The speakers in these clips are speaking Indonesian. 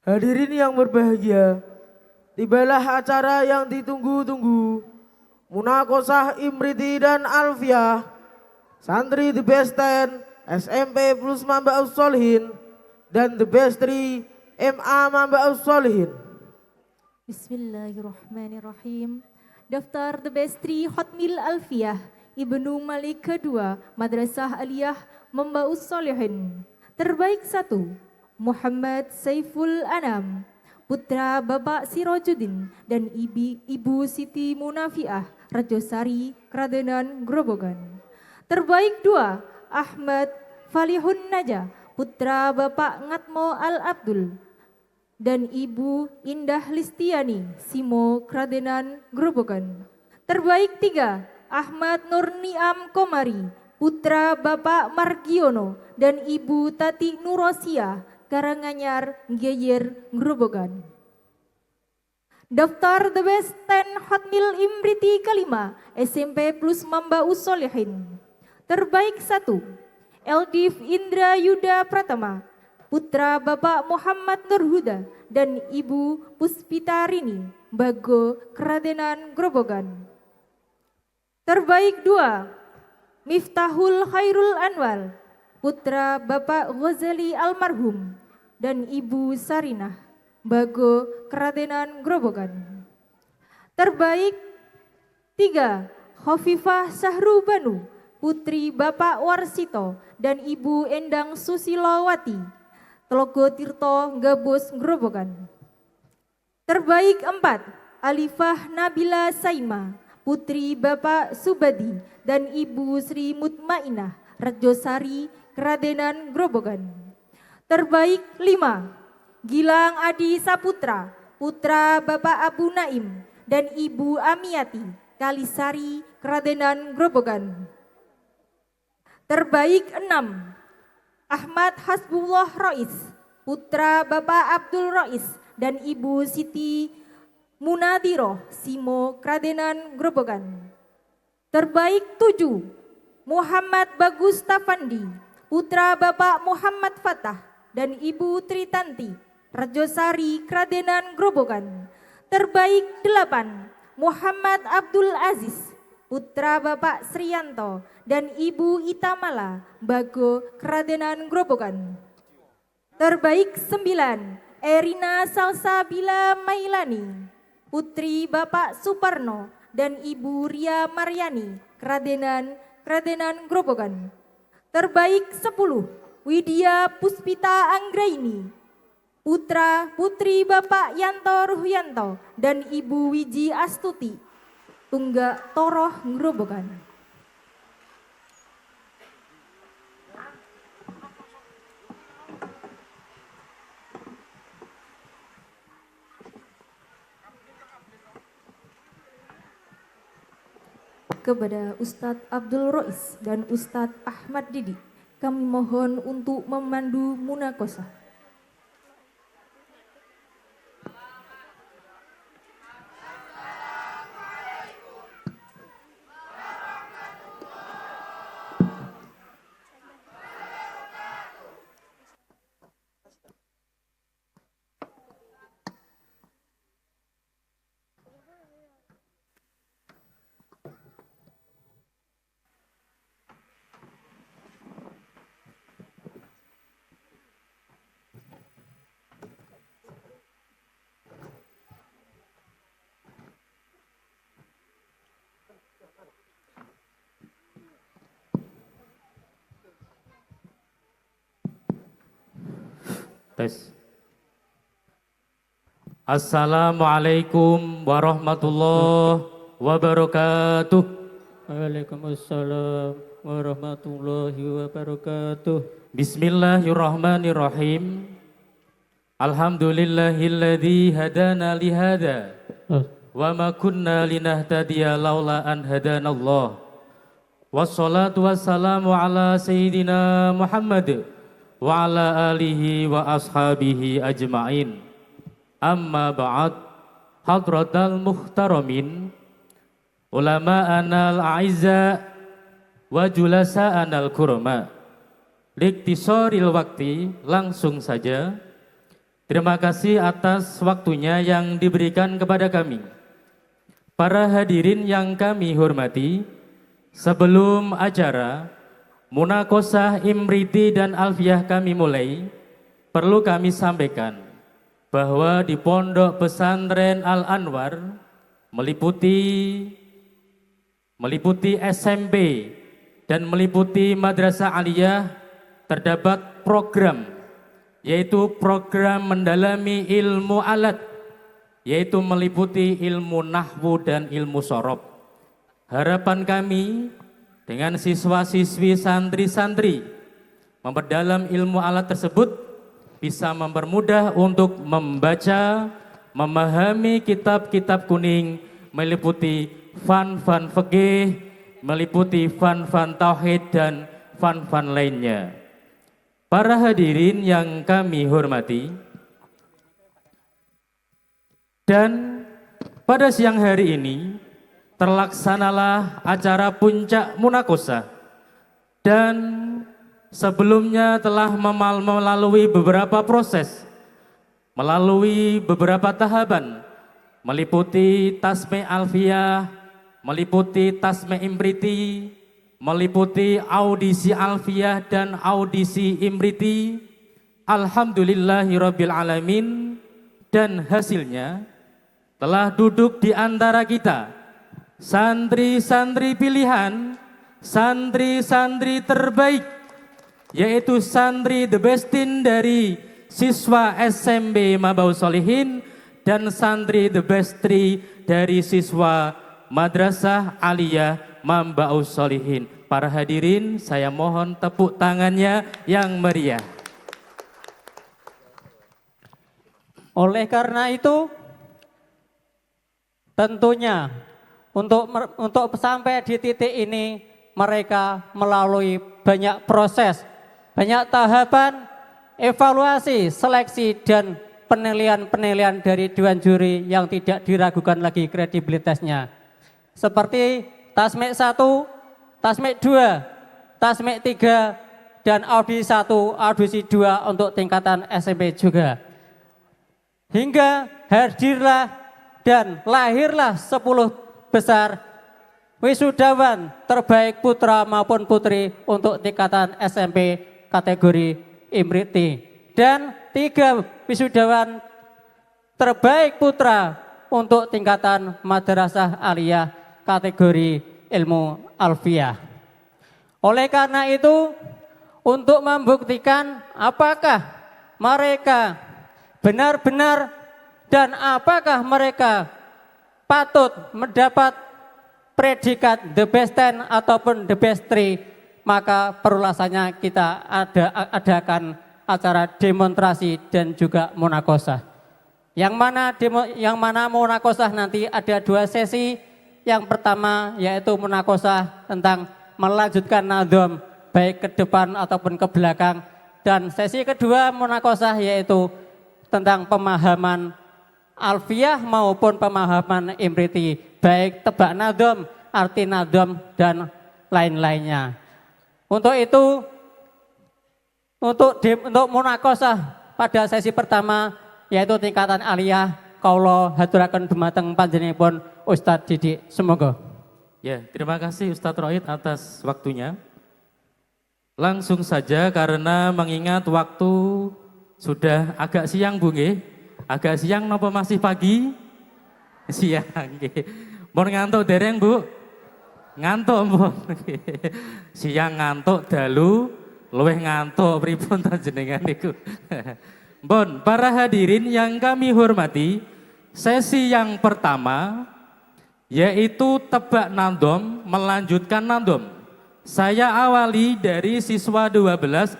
Hadirin yang berbahagia, tibalah acara yang ditunggu-tunggu. Munakosah Imriti dan Alfiah, santri The Best 10 SMP Plus Mambaus Solihin dan The Best 3 MA Mambaus Solihin. Bismillahirrahmanirrahim. Daftar The Best 3 Hotmil Alfiah Ibnu Malik kedua Madrasah Aliyah Mambaus Solihin. Terbaik 1 Muhammad Saiful Anam, putra Bapak Sirojudin dan Ibu Siti Munafiah Rajosari Kradenan Grobogan. Terbaik 2 Ahmad Falihun Naja, putra Bapak Ngatmo Al Abdul dan Ibu Indah Listiani Simo Kradenan Grobogan. Terbaik 3 Ahmad Nurniam Komari, putra Bapak Margiono dan Ibu Tati Nurosia Karanganyar Geyer Grobogan. Daftar The Best 10 Hotmil Imriti kelima SMP Plus Mambaus Solihin. Terbaik 1 Eldif Indra Yuda Pratama, putra Bapak Muhammad Nurhuda dan Ibu Puspita Rini Bago Kradenan Grobogan. Terbaik 2 Miftahul Khairul Anwar, putra Bapak Ghazali Almarhum dan Ibu Sarinah Bago Kradenan Grobogan. Terbaik 3 Khofifah Sahru Banu, putri Bapak Warsito dan Ibu Endang Susilowati Telogo Tirto Gabus Grobogan. Terbaik 4 Alifah Nabila Saima, putri Bapak Subadi dan Ibu Sri Mutmainah Rajosari Kradenan Grobogan. Terbaik 5 Gilang Adi Saputra, putra Bapak Abu Naim dan Ibu Amiati Kalisari Kradenan Grobogan. Terbaik 6 Ahmad Hasbullah Rois, putra Bapak Abdul Rois dan Ibu Siti Munadiro Simo Kradenan Grobogan. Terbaik 7 Muhammad Bagus Tafandi, putra Bapak Muhammad Fatah dan Ibu Tritanti Rajosari Kradenan Grobogan. Terbaik 8 Muhammad Abdul Aziz, putra Bapak Sriyanto dan Ibu Itamala Bago Kradenan Grobogan. Terbaik 9 Erina Salsabila Mailani, putri Bapak Suparno dan Ibu Ria Maryani Kradenan Grobogan. Terbaik 10 Widya Puspita Anggraini, putri Bapak Yanto Ruhyanto dan Ibu Wiji Astuti Tunggak Toroh Grobogan. Kepada Ustadz Abdul Rois dan Ustadz Ahmad Didi, kami mohon untuk memandu munakosah. Tes. Assalamualaikum warahmatullahi wabarakatuh. Waalaikumsalam warahmatullahi wabarakatuh. Bismillahirrahmanirrahim. Alhamdulillahilladzi hadana lihada wa ma kunna linahtadiya laula an hadanallah. Wassalatu wassalamu ala sayyidina Muhammad wa ala alihi wa ashabihi ajma'in. Amma ba'd, hadratal muhtaramin, ulama'anal a'izza wa julasa'anal kurma. Liktisoril wakti, langsung saja Terima kasih atas waktunya yang diberikan kepada kami. Para hadirin yang kami hormati, sebelum acara Munakosah Imriti dan Alfiah kami mulai, perlu kami sampaikan bahwa di Pondok Pesantren Al-Anwar meliputi SMP dan meliputi Madrasah Aliyah terdapat program, yaitu program mendalami ilmu alat, yaitu meliputi ilmu nahwu dan ilmu sorob. Harapan kami dengan siswa-siswi santri-santri memperdalam ilmu alat tersebut bisa mempermudah untuk membaca, memahami kitab-kitab kuning, meliputi fan-fan fikih, meliputi fan-fan tauhid dan fan-fan lainnya. Para hadirin yang kami hormati, dan pada siang hari ini terlaksanalah acara puncak Munakosah, dan sebelumnya telah melalui beberapa proses, melalui beberapa tahapan, meliputi Tasmi Alfiah, meliputi Tasmi Imriti, meliputi audisi Alfiah dan audisi Imriti. Alhamdulillahirabbil alamin, dan hasilnya telah duduk di antara kita santri-santri pilihan, santri-santri terbaik, yaitu santri the bestin dari siswa SMP Mabaus Solihin dan santri the bestri dari siswa Madrasah Aliyah Mambaus Solihin. Para hadirin, saya mohon tepuk tangannya yang meriah. Oleh karena itu, tentunya untuk sampai di titik ini mereka melalui banyak proses, banyak tahapan, evaluasi, seleksi, dan penilaian-penilaian dari Dewan Juri yang tidak diragukan lagi kredibilitasnya. Seperti Tasmik 1, Tasmik 2, Tasmik 3, dan audisi 1, audisi 2 untuk tingkatan SMP juga. Hingga hadirlah dan lahirlah 10 besar wisudawan terbaik putra maupun putri untuk tingkatan SMP kategori Imriti, dan 3 wisudawan terbaik putra untuk tingkatan Madrasah Aliyah kategori ilmu Alfiah. Oleh karena itu, untuk membuktikan apakah mereka benar-benar dan apakah mereka patut mendapat predikat the best 10 ataupun the best 3, maka perluasanya kita adakan acara demonstrasi dan juga munakosah. Yang mana munakosah nanti ada 2 sesi. Yang pertama yaitu munakosah tentang melanjutkan nadhom baik ke depan ataupun ke belakang, dan sesi kedua munakosah yaitu tentang pemahaman Alfiah maupun pemahaman Imriti, baik tebak nadhom, arti nadhom, dan lain-lainnya. Untuk itu, untuk munakosah pada sesi pertama yaitu tingkatan aliyah, kaulo haturaken dumateng panjenenganipun Ustadz Didik. Semoga. Ya, terima kasih Ustadz Roid atas waktunya. Langsung saja karena mengingat waktu sudah agak siang Bu nggih. Agak siang napa masih pagi? Siang nggih. Mun ngantuk dereng Bu? Ngantuk pun. Siang ngantuk dalu, luwih ngantuk pripun ta jenengan niku. Bon, para hadirin yang kami hormati, sesi yang pertama yaitu tebak nadhom, melanjutkan nadhom. Saya awali dari siswa 12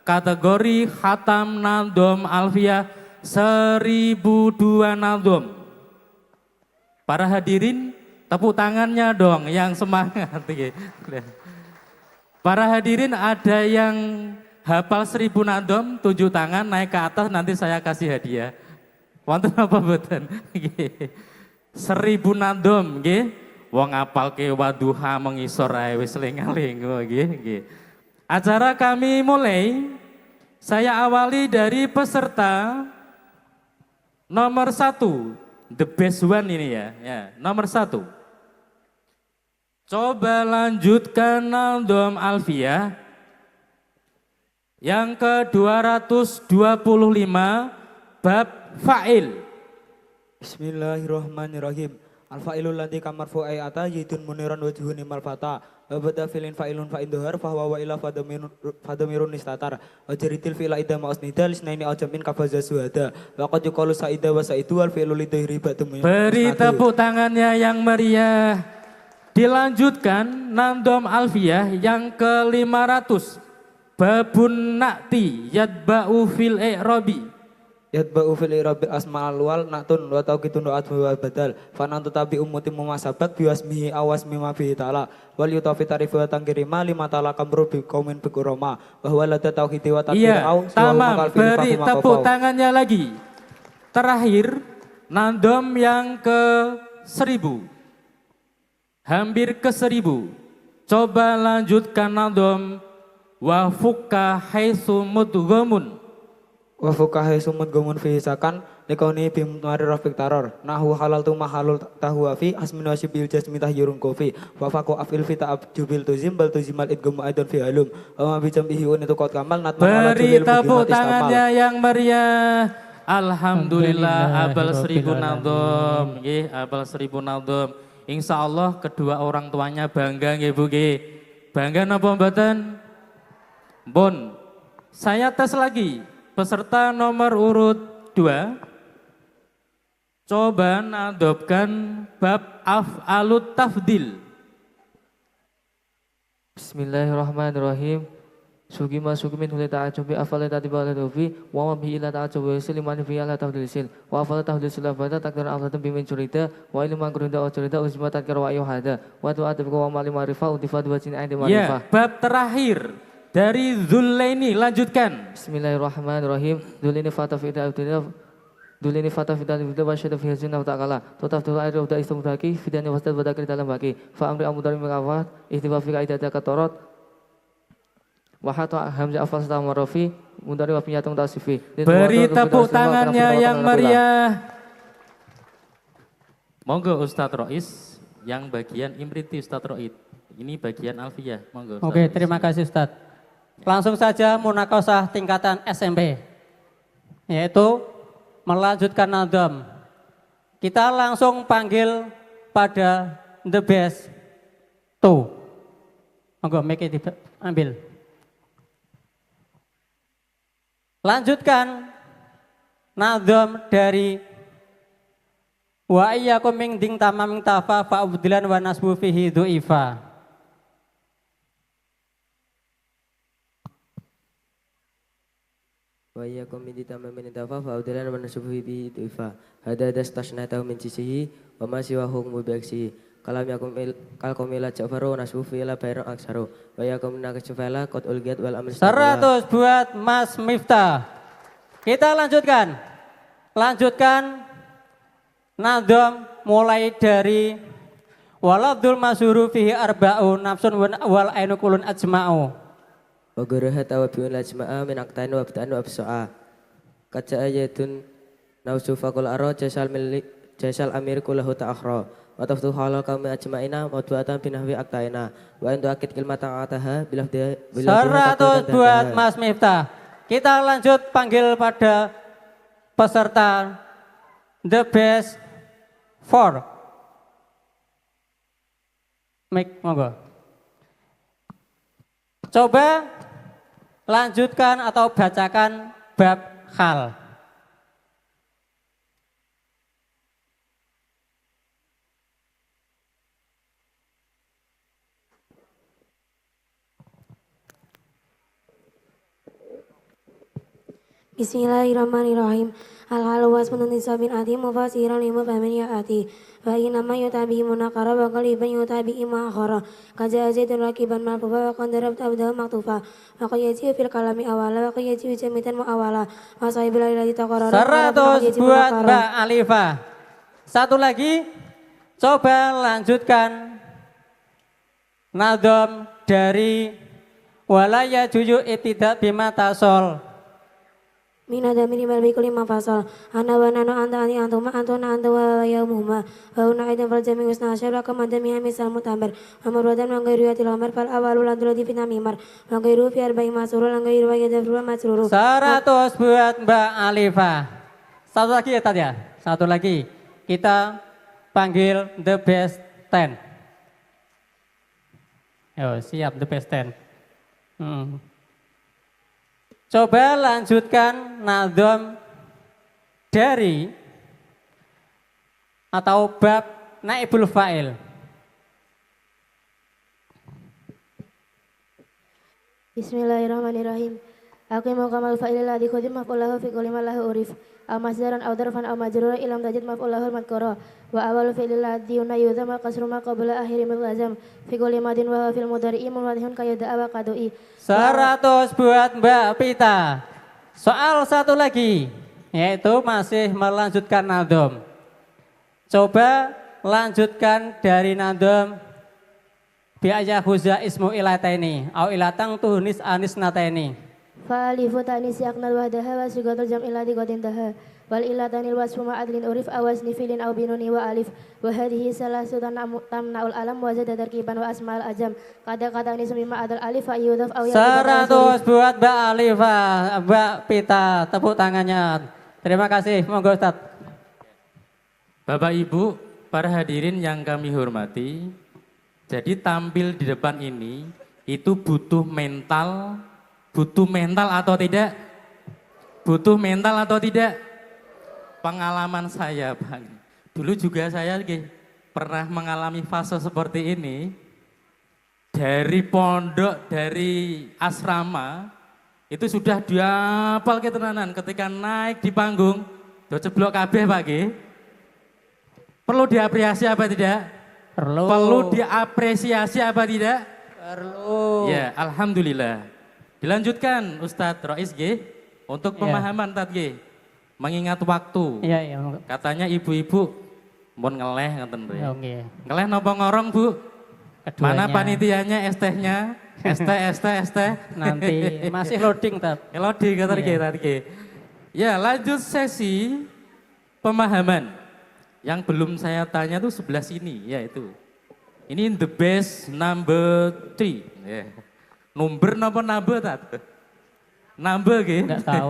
kategori khatam nadhom Alfiah 1002 nadhom. Para hadirin tepuk tangannya dong yang semangat. Para hadirin ada yang hafal 1000 nadhom, 7 tangan naik ke atas, nanti saya kasih hadiah. Wonten apa mboten? 1000 nadhom nggih. Wong apalke Wadduha mengisor ae wis lenga-lengo nggih. Acara kami mulai. Saya awali dari peserta Nomor 1, the best one ini ya. Nomor 1. Coba lanjutkan Nadom Alfiyah yang ke-225 bab fa'il. Bismillahirrahmanirrahim. Al-fa'ilul ladzi kamar fu'ai ata yidun muniran wajhun imal fata. Wabada filin fa'ilun fa'induhar fahuwa wa ila fadamirun nistatar. Wajaritil fi'la idha ma'usnida lisnaini aljamin kafaza suhada. Waqad yuqalu sa'ida wa sa'idu wal fi'lu lidhiri ba'dum. Beri tepuk tangannya yang meriah. Dilanjutkan Nadom Alfiyah yang ke-500 babun nakti yadba'u fil i'rabi. Yatba'u fil i'rabi asma'al wal na'tun wa tawqitun wa atfu wa badal fanan tutabi umuti mumasabak biwasmihi awasmi ma fihi ta'ala wal yutafi tarifu wa tangkirima lima ta'ala kamru bi qaumin bikuroma wa huwa lada tauhidi wa takdir au tamam, beri tepuk tangannya lagi. Terakhir Nadom yang ke-1000, hampir ke-1000. Coba lanjutkan Nadom wa fukka haitsu mudghamun. Wa fukahe sumut gumun fi hisakan likoni bimutmari rafik taror nahu halal tu mahalul tahu fi asmin wa sibil jasmi tahyurun kofi wa faqu afil fi ta'ab jubil tuzim bal tuzimal idgamu aidon fi halum wa ma bijambihi un itu qad kamal natman ala beri tepuk tangannya yang meriah. Alhamdulillah abal 1000 Nadom nggih, abal 1000 Nadom. Insyaallah kedua orang tuanya bangga nggih Bu nggih. Bangga napa mboten? Bon. Saya tes lagi. Peserta nomor urut 2, coba nadobkan bab af'alut tafdil. Bismillahirrahmanirrahim. Sugima sugimin huli ta'acubi afalai tatiba ala tufi wa mabihi ila ta'acubi wasil limani fi ala tafdilisil wa afalai tafdil sulafata takdir aflatun bimin curita wa ilman kurunda o curita uzima takdir wa ayuhada wa tu'atifku wa mali marifah utifat wa cini aidi marifah. Bab terakhir dari Dzulaini, lanjutkan. Bismillahirrahmanirrahim. Dzulaini fata fi ta'abdillah Dulini fata fi dalil wa syada fi hazina wa ta'ala. Tutaf tu air wa istamudaki fi dani wasdad wa dakri dalam baki. Fa amri amudari mengawat ihtiba fi qaidata katorot. Wa hata hamzah afal sata marafi mudari wa piyatung tasifi. Beri tepuk tangannya yang meriah. Monggo Ustadz Rois yang bagian Imriti Ustadz Roid. Ini bagian Alfiyah. Monggo. Oke, terima kasih Ustadz. Langsung saja munakosah tingkatan SMP, yaitu melanjutkan nadam. Kita langsung panggil pada the best two. Monggo mic diambil. Lanjutkan nadam dari wa iyyakum min ding tamam tafa fa'ubdilan wa nasbu fihi du'ifa. Wa iyyakum min tamamin tafa fa udlan wa nasubuhi bi tufa hada dastasnatahu min sisihi wa ma siwahu mubaksi kalam yakum kal qamila jafaru nasufi ila bayra aksaru wa yakum nakasfala qad ulgiyat wal amr 100 buat Mas Miftah. Kita lanjutkan nadam mulai dari walabdul masuru fihi arba'u nafsun wal ainu kulun ajma'u. wa guraha tawabiun lajma'a min aqtain wa abdan wa absa'a kaca ayatun nausufa kul aro jasal amir kulahu ta'akhra wa taftu halal kami ajma'ina wa du'atan binahwi aqtaina wa intu akid kilmatan ataha bilah dia 100 buat Mas Miftah. Kita lanjut panggil pada peserta the best four. Mik, monggo. Coba lanjutkan atau bacakan bab hal. Bismillahirrahmanirrahim. Al-halu wasmun nisabin ati mufasiran limu famin ya ati. Wa inama yutabihi munakara wa qaliban yutabihi ma'akhara. Kaja azidun rakiban malfufa wa qandarab tabda maktufa. Wa qayyati fil kalami awala wa qayyati jamitan mu'awala. Wa sahibila ilati taqarara. 100 buat Mbak Alifah. Satu lagi, coba lanjutkan nadam dari walaya juju itidak bima tasol. Mina damiri marbi kuli mafasal. Ana wa nano anta ani antuma antuna anta wa yaumuhuma. Wa una aidan fal jami usna asyara kama dami misal mutambar. Amrudan wa ghairu yatil amar fal awalu ladul di fina mimar. Wa ghairu fi arba'in masrur wa ghairu wa yadfru masrur. 100 buat Mbak Alifah. Satu lagi ya Tat ya. Satu lagi. Kita panggil the best 10. Yo, siap the best 10. Coba lanjutkan nadom dari atau bab naibul fa'il. Bismillahirrahmanirrahim. Aqimu kamal fa'ilil ladzi khudim maf'ulahu fi kulli ma lahu urif. Aw masdaran aw darfan aw majruran ilam tajid maf'ulahu madkura. Wa awalu fi'ilil ladzi yunayudama kasru ma qabla akhiri mulazam. Fi kulli madin wa fil mudhari'i munwadihun kayada'a wa qadu'i. 100 buat Mbak Pita. Soal satu lagi, yaitu masih melanjutkan nadom. Coba lanjutkan dari nadom biaya huza ismu ilataini au ilatang tuhunis anis nataini. Fa'alifu ta'nis yaknal wahdaha wa sigatul jam'i ladzi qad intaha. Wal ilatanil wasfu ma'adlin urif awas nifilin aw binuni wa alif. Wa hadhihi salasu tamna'ul alam wa zada tarkiban wa asma'al ajam. Kata-kata ini semima adal alif fa yudhaf aw 100 buat Mbak Alifah, Mbak Pita, tepuk tangannya. Terima kasih, monggo Ustaz. Bapak Ibu, para hadirin yang kami hormati, jadi tampil di depan ini itu butuh mental atau tidak? Butuh mental atau tidak? Pengalaman saya, Bang. Dulu juga saya pernah mengalami fase seperti ini. Dari pondok, dari asrama, itu sudah dihafal ketenanan. Ketika naik di panggung, do ceblok kabeh Pak Nggih. Perlu diapresiasi apa tidak? Perlu. Perlu diapresiasi apa tidak? Perlu. Ya, alhamdulillah. Dilanjutkan Ustadz Rois G untuk pemahaman Tat G. Mengingat waktu. Iya, iya. Katanya ibu-ibu mohon ngeleh ngoten to ya. Oke. Ngeleh napa ngorong, Bu? Keduanya. Mana panitianya, es tehnya? Es teh. Nanti masih loading Tat. Loading kata Tat G. Ya, lanjut sesi pemahaman. Yang belum saya tanya tuh sebelah sini, yaitu ini the best number 3. Yeah. Number napa nambah Tat? Nambah nggih. Enggak tahu.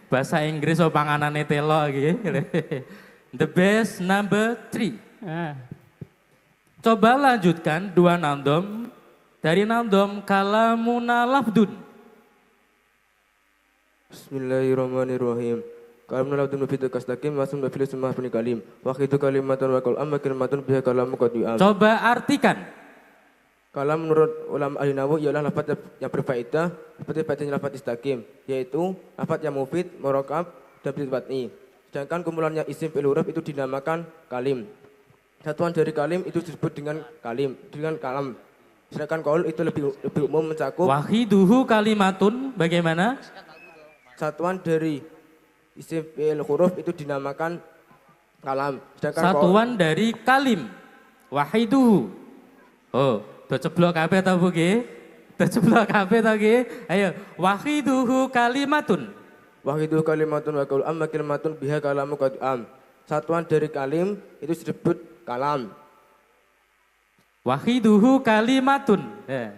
Bahasa Inggris o panganane telo nggih. The best number 3. Coba lanjutkan dua nandom dari nandom kalamuna lafdun. Bismillahirrahmanirrahim. Kalamuna lafdun fi taqastakim wasum bi fi'li summa bin kalim. Wa khitu kalimatan wa qal amma kalimatun biha kalamu qad yu'am. Coba artikan. Kalam menurut ulama ahli nahwu ialah lafaz yang berfaedah seperti bacanya lafaz istaqim, yaitu lafaz yang mufid, murakkab dan berbatni. Sedangkan kumpulannya isim fi'il huruf itu dinamakan kalim. Satuan dari kalim itu disebut dengan kalam. Sedangkan qaul itu lebih umum mencakup. Wahiduhu kalimatun bagaimana? Satuan dari isim fi'il huruf itu dinamakan kalam. Sedangkan Satuan dari kalim. Wahiduhu. Oh, do ceblok kabeh ta Bu nggih? Do ceblok kabeh ta nggih? Ayo, wahiduhu kalimatun. Wahiduhu kalimatun wa qaul amma kalimatun biha kalamu qad am. Satuan dari kalim itu disebut kalam. Wahiduhu kalimatun. Ya.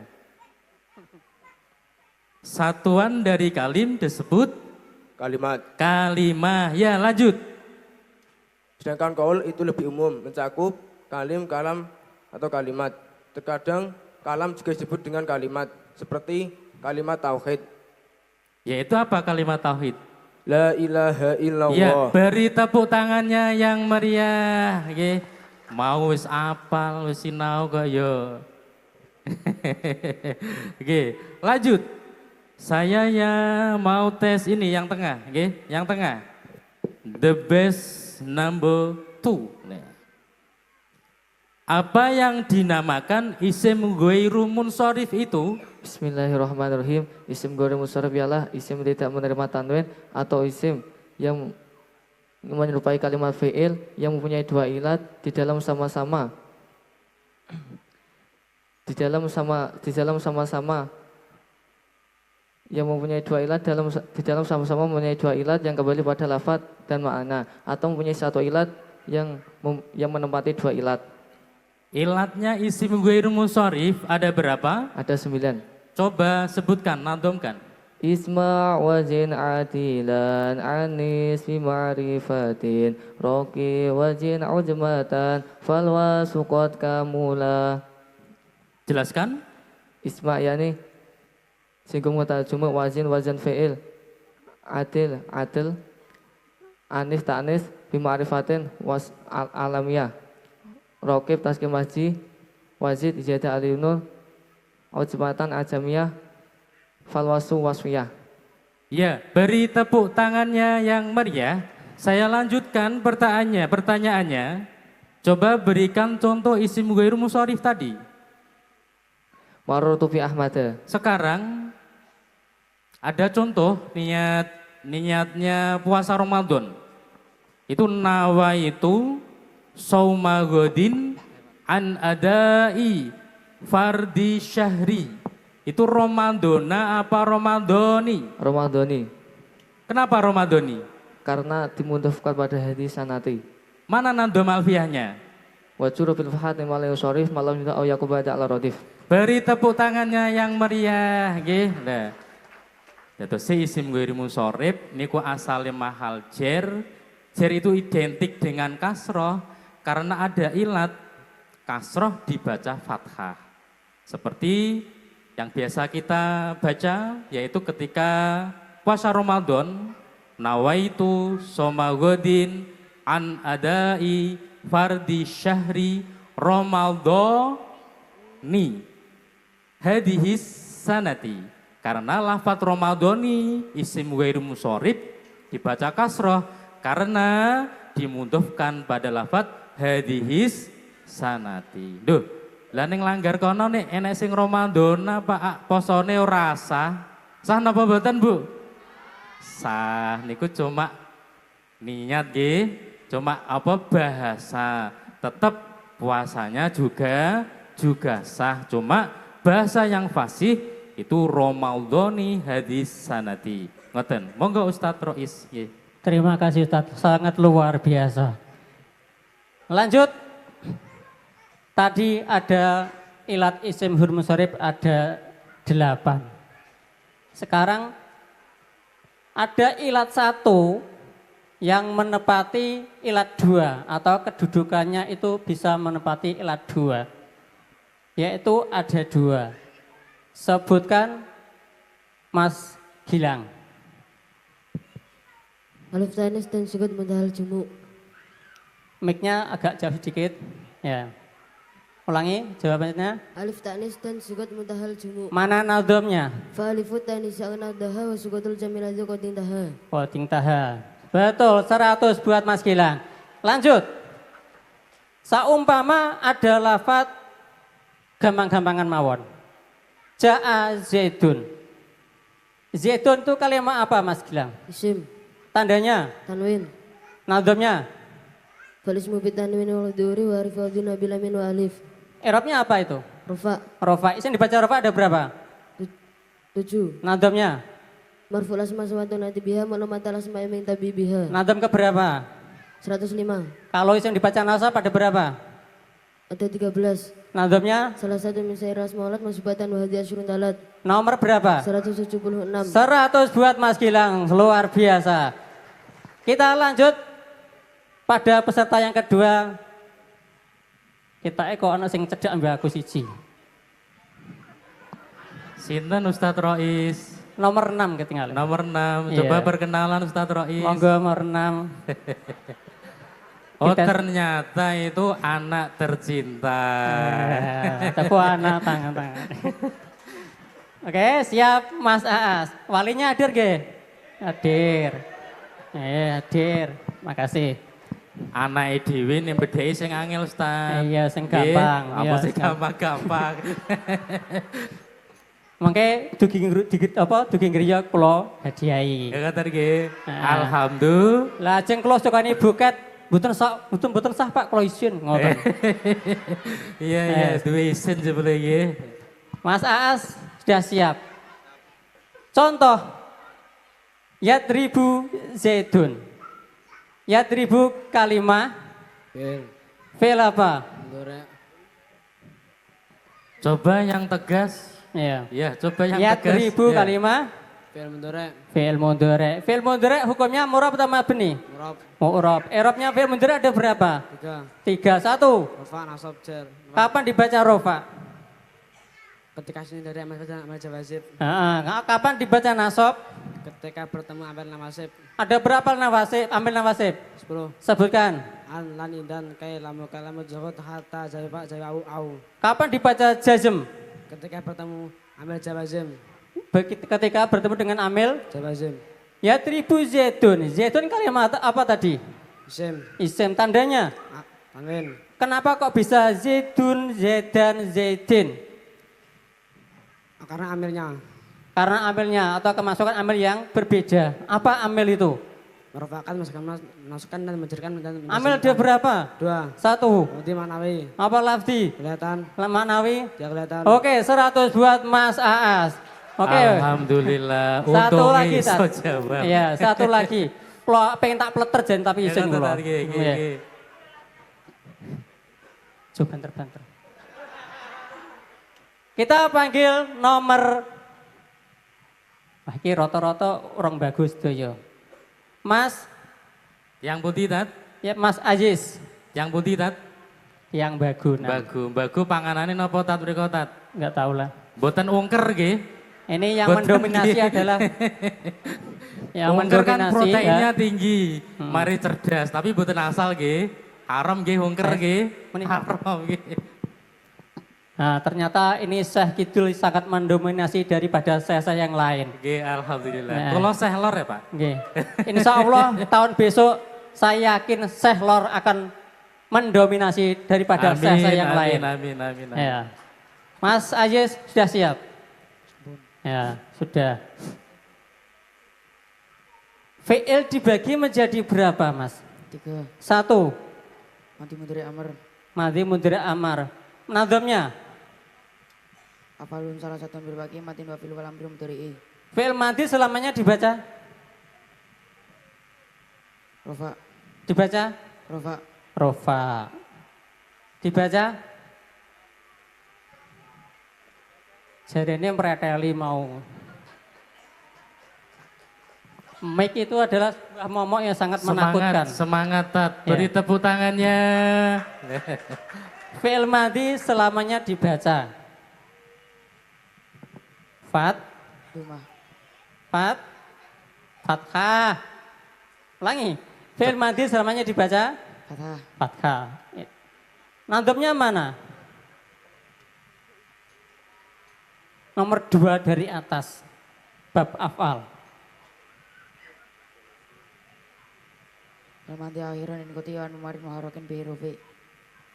Satuan dari kalim disebut Kalimat. kalimah. Ya, lanjut. Sedangkan qaul itu lebih umum mencakup kalam atau kalimat. Terkadang kalam juga disebut dengan kalimat seperti kalimat tauhid. Yaitu apa kalimat tauhid? La ilaha illallah. Ya, beri tepuk tangannya yang meriah. Nggih. Mau wis apal, wis sinau kok yo. Oke, lanjut. Saya ya mau tes ini yang tengah, nggih, yang tengah. The best number 2. Nah. Apa yang dinamakan isim ghairu munsharif itu? Bismillahirrahmanirrahim. Isim ghairu munsharif ialah isim tidak menerima tanwin atau isim yang menyerupai kalimat fi'il yang mempunyai dua ilat di dalam sama-sama yang mempunyai dua ilat di dalam sama-sama mempunyai dua ilat yang kembali pada lafaz dan makna, atau mempunyai satu ilat yang menempati dua ilat. Ilatnya isim ghairu munsharif ada berapa? Ada 9. Coba sebutkan, nadomkan. Isma wajin adilan anis fi ma'rifatin roki wajin ujmatan falwa suqat kamula. Jelaskan. Isma yani singgung mutajum wazin fi'il adil anis ta'anis fi ma'rifatin was alamiyah rokib taskim maji wazid ijadah aliyunul ujmatan ajamiyah falwasu wasfiyah. Ya, beri tepuk tangannya yang meriah. Saya lanjutkan pertanyaannya. Coba berikan contoh isim ghairu munsharif tadi. Marartu bi Ahmad. Sekarang ada contoh niatnya puasa Ramadan. Itu nawaitu sauma godin an adai fardi syahri. Itu Ramadona apa Ramadoni? Ramadhani. Kenapa Ramadoni? Karena dimudahkan pada hadis sanati. Mana nandom alfiahnya? Wa juru bil fahati malay syarif malam yuda au yakubada ala radif. Beri tepuk tangannya yang meriah, nggih. Nah. Dados isim ghairu munsharif niku asale mahal jer. Jer itu identik dengan kasroh karena ada ilat kasroh dibaca fathah. Seperti yang biasa kita baca yaitu ketika puasa Ramadan, nawaitu soma godin an adai fardi syahri Ramadhani hadihis sanati. Karena lafadz Ramadhani isim ghairu munsharif dibaca kasroh karena dimudhofkan pada lafadz hadihis sanati. Duh, lah ning langgar kono nek enek sing Ramadan apa posone ora sah. Sah napa mboten, Bu? Sah niku cuma niat nggih, cuma apa bahasa. Tetap puasanya juga sah. Cuma bahasa yang fasih itu Ramadhani hadis sanati. Ngoten. Monggo Ustadz Rois nggih. Terima kasih Ustadz, sangat luar biasa. Lanjut. Tadi ada ilat isim ghairu munsharif ada 8. Sekarang ada ilat 1 yang menepati ilat 2 atau kedudukannya itu bisa menepati ilat 2. Yaitu ada 2. Sebutkan Mas Gilang. Alif tanis dan sukut mudahal jumu. Mic-nya agak jauh sedikit. Ya. Ulangi jawabannya. Alif tanis dan sukut mudahal jumu. Mana nadhamnya? Fa alifut tanis yang daha wa sukutul jamilatu qadin daha. Qadin taha. Betul, 100 buat Mas Gilang. Lanjut. Saumpama ada lafadz gampang-gampangan mawon. Ja'a Zaidun. Zaidun itu kalimat apa Mas Gilang? Isim. Tandanya? Tanwin. Nadhamnya? Falismu bitanwin wal duri wa rifadun bila min wa alif. I'rabnya apa itu? Rufa. Rofa. Isim dibaca rofa ada berapa? 7. Nadhamnya? Marful asma sawatun nati biha malumatal asma yang tabi biha. Nadham ke berapa? 105. Kalau isim dibaca nasab ada berapa? Ada 13. Nadhamnya? Salah satu misair asmaulat masubatan wa hadiah syurun talat. Nomor berapa? 176. 100 buat Mas Gilang, luar biasa. Kita lanjut pada peserta yang kedua. Kita kok ana sing cedhak mbak aku siji. Sinten Ustadz Rois? Nomor 6 ketinggalan. Nomor 6. Iya. Coba perkenalan Ustadz Rois. Monggo nomor 6. Oh Kita- ternyata itu anak tercinta. Tepuk anak tangan-tangan. Oke, siap Mas Aas. Walinya hadir ge? Hadir. Hadir. Makasih. Anak dhewe ning bedheki sing angel Ustaz. Iya, sing Nggih, gampang. Apa Iya, sing sing gampang-gampang. Mangke dugi ngriya kula hadiahi. Ya katen nggih. Ah. Alhamdulillah. Lajeng kula sukani buket mboten sah Pak kula isin ngoten. Iya, duwe isin jebule nggih. Mas Aas sudah siap. Contoh, Yadribu Zaidun. Yadribu kalimah. Fi'il apa? Coba yang tegas. Ya. Ya, coba yang tegas. Yadribu Ya. kalimah. Fi'il mudhari. Fi'il mudhari hukumnya murab atau mabni? Mu'rab. I'rabnya fi'il mudhari ada berapa? 3. 1. Kapan dibaca rofa? Ketika sini dari amal jawazib. Kapan dibaca nasab? Ketika bertemu amil nawasib. Ada berapa nawasib? Amil nawasib? 10. Sebutkan. An lan indan kai lamu kalamu jahut hatta jawab jawab au. Kapan dibaca jazm? Ketika bertemu amil jawazim. Ketika bertemu dengan amil Jawazim. Yadribu Zaidun. Zaidun kalimat apa tadi? Isim. Isim, tandanya. Tanwin. Kenapa kok bisa Zaidun, Zaidan, Zaidin? Karena amilnya. Karena amilnya atau kemasukan amil yang berbeda. Apa amil itu? Merupakan masukkan dan menjerkan dan Amil ada berapa? 2. 1. Lafzi manawi. Apa lafzi? Kelihatan. Maknawi? Dia kelihatan. Oke, 100 buat Mas Aas. Oke. Alhamdulillah. Satu Untung lagi, iso Tat. jawab. Iya, satu lagi. Pengen tak pleter jen tapi Ya, izin Tat, kula. Tat, nggih, nggih, Iya. nggih. Coba banter-banter. Kita panggil nomor. Wah, ini roto-roto orang bagus tuh yo. Mas, Yang putih, Tat. ya Mas Aziz, Yang putih, Tat. yang bagus. Nah, Bagu panganane napa, Tat, mriko, Tat? nggak tahu lah. Boten ungker nggih. Ini yang Boten mendominasi nggih. adalah yang Ungker kan mendominasi proteinnya ya. tinggi, mari cerdas, tapi boten asal nggih. Haram nggih ungker nggih. Haram nggih. Nah, ternyata ini Syekh Kidul sangat mendominasi daripada saya yang lain. Nggih, alhamdulillah. Nah. Kula sehlor ya, Pak. Oke. Insya Allah tahun besok saya yakin Syekh Lor akan mendominasi daripada saya yang lain. Amin. Ya. Mas Aziz sudah siap? Ya, sudah. Fi'il dibagi menjadi berapa, Mas? 3. 1. Mati mudhari amr. Madhi mudhari amar. Nadhamnya? Afalun salah satu berbagi mati wa fil walam bil mudhari. Fi'il madhi selamanya dibaca? Rofa. Dibaca? Rofa. Rofa. Dibaca? Jarene mereteli mau. Mic itu adalah sebuah momok yang sangat menakutkan. Semangat, Tat. Ya. Beri tepuk tangannya. Fi'il madhi selamanya dibaca. Fat, Dumah. fat, fathah. Ulangi. Fi'il madhi selamanya dibaca Fathah. fathah. Nadhamnya mana? Nomor 2 dari atas. Bab af'al. Mati akhiran in kuti wan mumarin muharakin bi hurufi.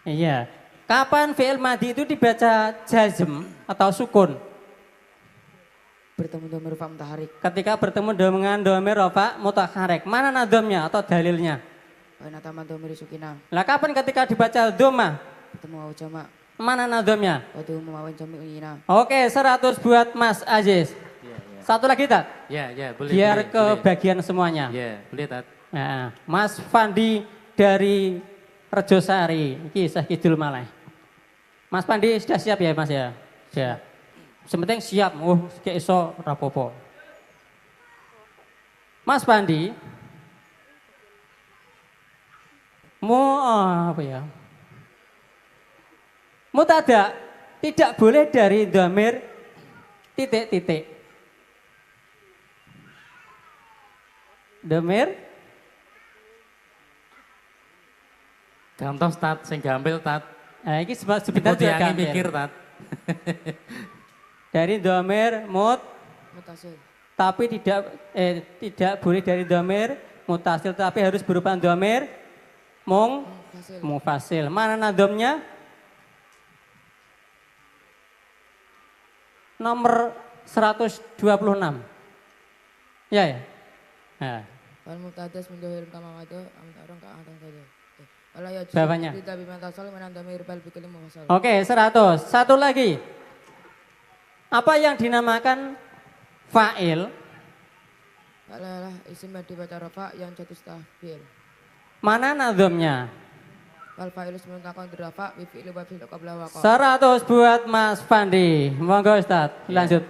Iya. Kapan fi'il madhi itu dibaca jazm atau sukun? Bertemu dhamir fa mutaharik. Ketika bertemu dengan dhamir rafa mutaharrik. Mana nadhamnya atau dalilnya? Wa natama dhamir sukina. Lah kapan ketika dibaca dhamma? Bertemu wa jama. Mana nadhamnya? Wa tu mumawan jami uyina. Oke, 100 buat Mas Aziz. Satu lagi, Tat. Ya, boleh. Biar boleh, ke boleh. bagian semuanya. Ya, boleh, Tat. Nah, Mas Fandi dari Rejosari, iki Syekh Kidul Maleh. Mas Fandi sudah siap ya, Mas ya? Sudah. Sementing siap, kayak iso rapopo. Mas Fandi, apa ya? Mutada tidak boleh dari dhamir titik-titik. Dhamir Gantos, Tat, sing gampil, Tat. Nah, ini sebentar juga Yang gampil. mikir, Tat. Dari dhamir Mutasil. tapi tidak boleh dari dhamir mutasil tapi harus berupa dhamir mufasil. Mana nadhamnya? Nomor 126. Ya. Nah, Wal mutadas min dhahir kama wado am tarang ka adan saja. Wala ya Bawahnya. Kita biman tasal menan dhamir bal bi kalim mufassal. Oke, 100. Satu lagi. Apa yang dinamakan fa'il. Adalah isim yang dibaca rafa yang jatuh setelah fi'il. Mana nadhamnya? Wal fa'ilu ismun takon dirafa bi fi'li wa fi'li qabla waqa. 100 buat Mas Fandi. Monggo Ustaz, lanjut.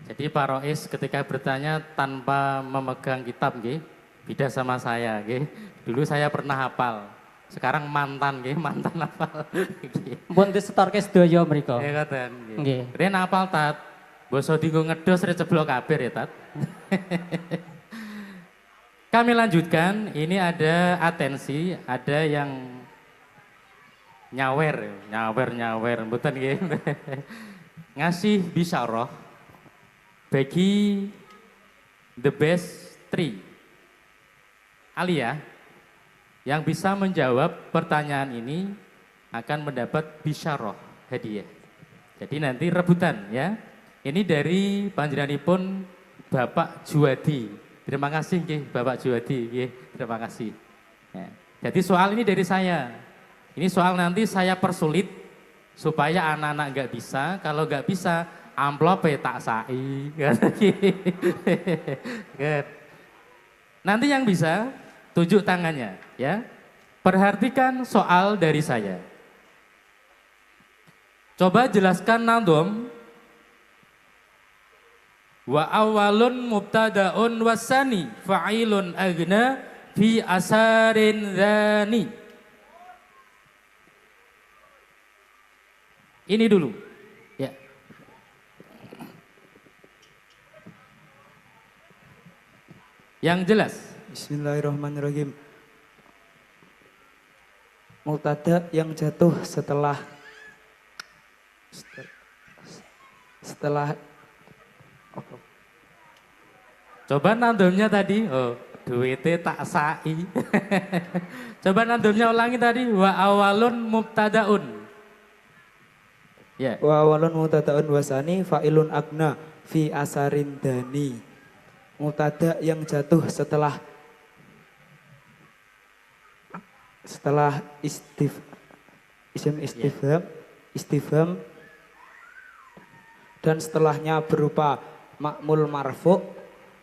Jadi Pak Rois ketika bertanya tanpa memegang kitab nggih, beda sama saya nggih. Dulu saya pernah hafal. Sekarang mantan nggih, mantan hafal. Pun disetorke sedaya mriku. Ya ngoten Nggih. nggih. Ren hafal tat. Basa dinggo ngedos re ceblok kabeh ya tat. Kami lanjutkan, ini ada atensi, ada yang nyawer, mboten nggih. Ngasih bisyarah bagi the best three. Alia yang bisa menjawab pertanyaan ini akan mendapat bisyarah hadiah. Jadi nanti rebutan ya. Ini dari panjenenganipun Bapak Juwadi. Terima kasih nggih Bapak Juwadi nggih. Terima kasih. Ya. Jadi soal ini dari saya. Ini soal nanti saya persulit supaya anak-anak nggak bisa. Kalau nggak bisa amplop tak sai. Nanti yang bisa tunjuk tangannya ya. Perhatikan soal dari saya. Coba jelaskan nadom. Wa awalun mubtadaun wasani fa'ilun agna fi asarin dhani. Ini dulu. Ya. Yang jelas. Bismillahirrahmanirrahim. Mubtada yang jatuh setelah Coba nandomnya tadi. Oh, duitnya tak sai. Coba nandomnya ulangi tadi. Wa awalun mubtadaun. Ya. wa awalun mubtadaun wasani fa'ilun agna fi asarin dani. Mubtada yang jatuh setelah isim istifham dan setelahnya berupa makmul marfu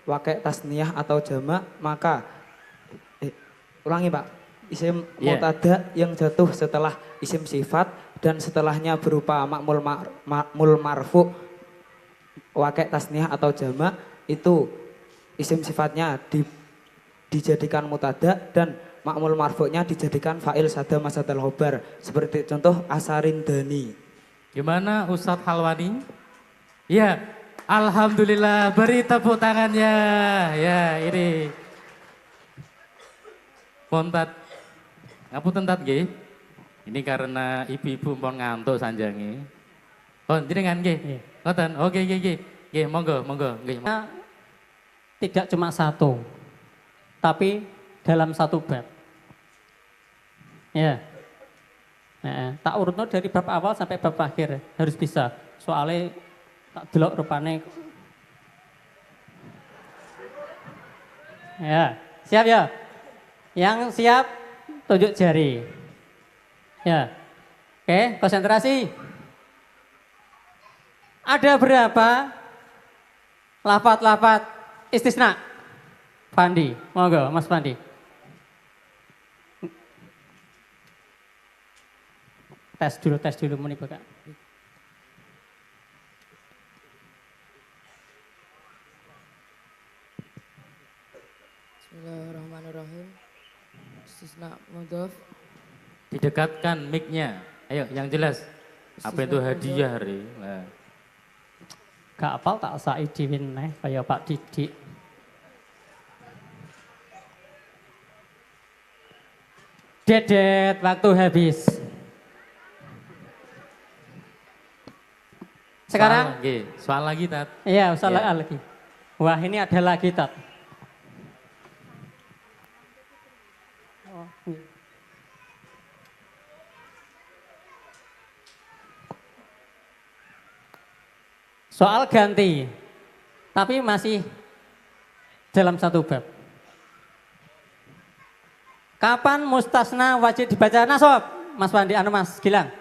pakai tasniyah atau jamak, maka ulangi Pak, isim mubtada yang jatuh setelah isim sifat dan setelahnya berupa makmul marfu pakai tasniyah atau jamak, itu isim sifatnya dijadikan mubtada dan makmul marfu'nya dijadikan fa'il sada masadal khobar, seperti contoh asarin dani. Gimana Ustadz Halwani? Ya, alhamdulillah, beri tepuk tangannya. Ya, ini. Pontat. Ngapunten tat nggih. Ini karena ibu-ibu pun ngantuk sanjange. Oh, jenengan nggih. Ngoten. Oke, nggih. Nggih, monggo, nggih. Tidak cuma satu, tapi dalam satu bab. Ya. Nah, tak urutno dari bab awal sampai bab akhir harus bisa. Soalnya tak delok rupane. Ya, siap ya? Yang siap tunjuk jari. Ya. Oke, konsentrasi. Ada berapa lafat-lafat istisna? Fandi, monggo Mas Fandi. Tes dulu muni Kak. Bismillahirrahmanirrahim. Istisna mudhof. Didekatkan mic-nya. Ayo, yang jelas. Apa itu hadiah, Re? Nah. Gak apal tak sai diwin kaya Pak Didik. Dedet, waktu habis. Sekarang soal lagi Tat. Iya, soal lagi. Wah, ini ada lagi Tat. Oh, iya. Soal ganti, tapi masih dalam satu bab. Kapan mustasna wajib dibaca nasab? Mas Wandi, Mas Gilang.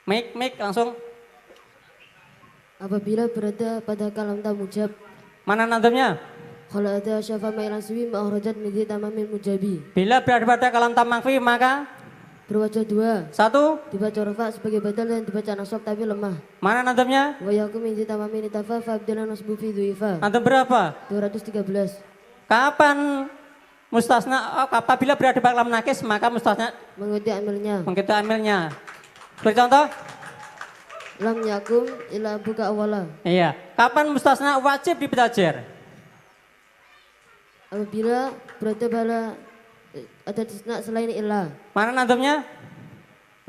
Mik langsung. Apabila berada pada kalam tamujab. Mana nazamnya? Kalau ada syafa ma'ilan suwi ma'akhrajat midi tamamil mujabi. Bila berada pada kalam tam makfi maka Berwajah dua. satu. Dibaca rafa sebagai badal dan dibaca nasab tapi lemah. Mana nazamnya? Wa yakum midi tamamil itafa fa'abdala nasbu fi du'ifa. Nazam berapa? 213. Kapan mustasna apabila berada pada kalam nakis maka mustasna Mengikuti amilnya. mengikuti amilnya. Beri contoh? Lam yakum ila buka awala. Iya. Kapan mustasna wajib dipelajar? Apabila berada pada ada tisna selain illa. Mana nazamnya?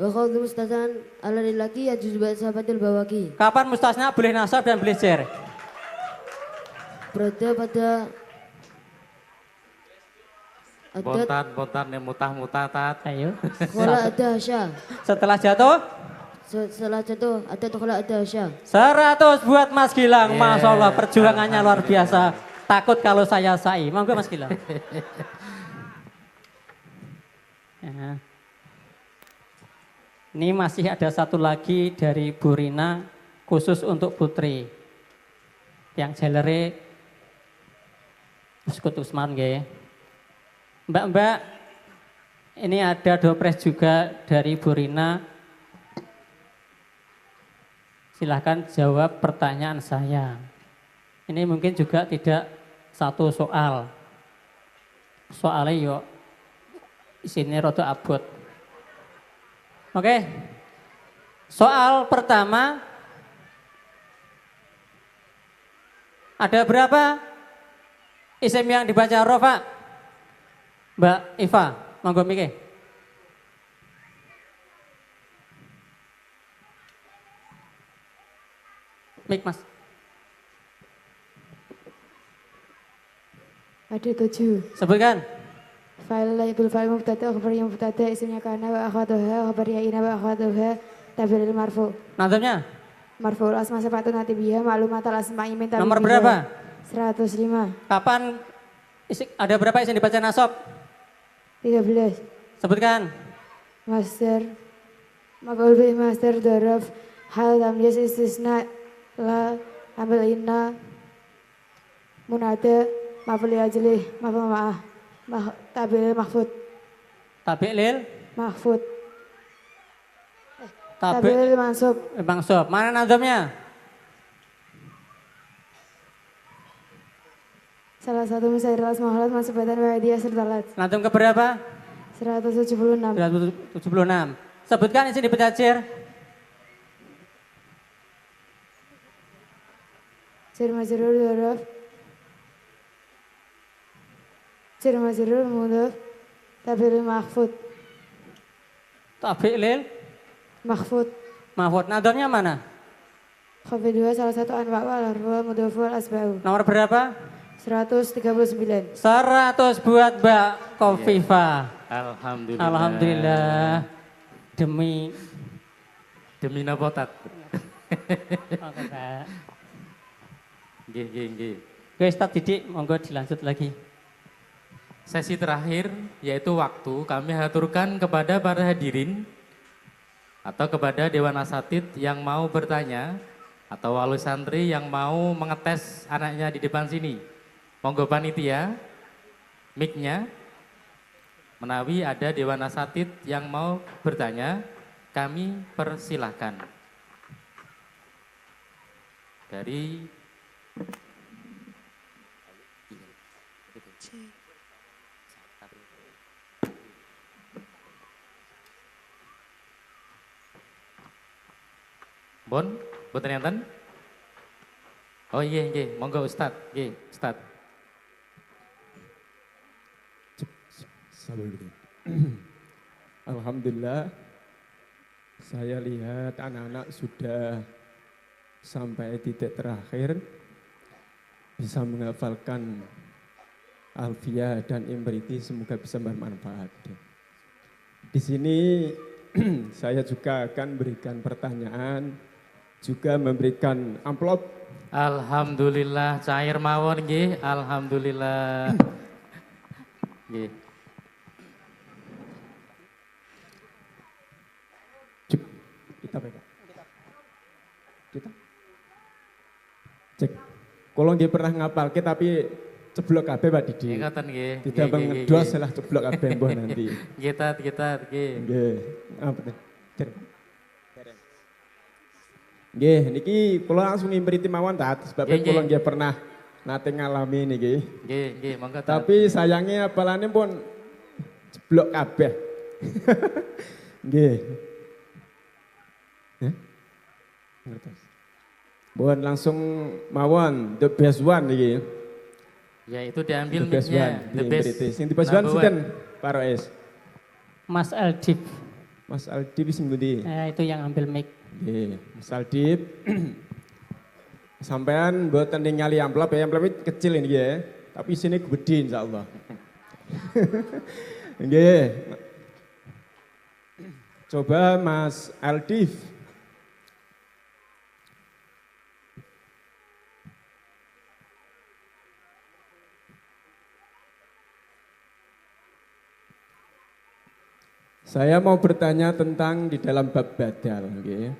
Wa khawdu mustasan ala lilaki ya juzbat sahabatil bawaki. Kapan mustasna boleh nasab dan boleh jar? Berada pada adat Bontan yang mutah-mutatat. Ayo. khola ada hasya. Setelah jatuh Setelah jatuh adat khola ada hasya. 100 buat Mas Gilang. Masya Allah perjuangannya luar biasa. Takut kalau saya sa'i. Monggo Mas Gilang. Ya. Ini masih ada satu lagi dari Bu Rina khusus untuk putri. Yang jalere Uskut Usman nggih. Mbak-mbak, ini ada dopres juga dari Bu Rina. Silahkan jawab pertanyaan saya. Ini mungkin juga tidak satu soal. Soalnya yo sini rada abot. Oke. Soal pertama. Ada berapa isim yang dibaca rofa? Mbak Iva, monggo mikir. Mik Mas. Ada 7. Sebutkan. Fa'il laibul fa'il mubtada khabariyah mubtada isimnya kana wa akhwatuha khabariyah ina wa akhwatuha tabilil marfu. Nazamnya? Marfu'ul asma sifatun natibiyah ma'lumatal asma'i min tabi'iyah. Nomor berapa? 105. Kapan ada berapa isim dibaca nasab? 13. Sebutkan. Master maf'ul bih master daraf hal tamyiz istisna la ambil inna munada maf'ul ajli maf'ul ma'ah tabil mahfud Tabi'lil? mahfud Tabi' tabil mansub. Mansub. Mana nazamnya? Salah satu misalnya asmahalat masubatan wa'adiyah serta lat. Nazam ke berapa? 176. 176. Sebutkan isim dibaca Jar majrur daraf jar majrur mudhaf tabil mahfud Tabi'lil? mahfud. Mahfud. Nazamnya mana? Khafid 2 salah satu anwa wal harfu mudhafu wal asba'u. Nomor berapa? 139. 100 buat Mbak Kofifa. Alhamdulillah. Alhamdulillah. Demi napa tat? Oke, Pak. Nggih. Oke, Ustaz Didik, monggo dilanjut lagi. Sesi terakhir yaitu waktu kami haturkan kepada para hadirin atau kepada Dewan Asatid yang mau bertanya atau wali santri yang mau mengetes anaknya di depan sini. Monggo panitia, mic-nya, menawi ada Dewan Asatid yang mau bertanya, kami persilahkan. Dari Bon, boten enten? Oh iya, monggo Ustad, Ustad. Alhamdulillah, saya lihat anak-anak sudah sampai titik terakhir, bisa menghafalkan Alfiah dan Imriti, semoga bisa bermanfaat. Di sini saya juga akan berikan pertanyaan, juga memberikan amplop. Alhamdulillah, cair mawon nggih, alhamdulillah. Nggih. Kita pegang. Kita. Kula nggih pernah ngapalke tapi ceblok kabeh Pak Didi. Ngoten nggih. Ditambah ngedos lah ceblok kabeh mbah nanti. Kita nggih. Nggih. Apa teh? Nggih, niki kula langsung ngimpriti mawon ta sebab kula nggih pernah nate ngalami niki. Nggih, monggo. Tapi sayangnya apalane pun jeblok kabeh. Nggih. Ngertos. Mohon langsung mawon the best one niki. Ya itu diambil the best mic-nya. one. The best. Sing the best one sinten? Pak Rois. Mas Aldip. Mas Aldip sing ngendi? Itu yang ambil mic. Nggih, Mas Aldip. Sampean mboten ningali amplop ya, amplop kecil ini ya. Tapi sini gede insyaallah. Nggih. Coba Mas Aldip. Saya mau bertanya tentang di dalam bab badal. Okay.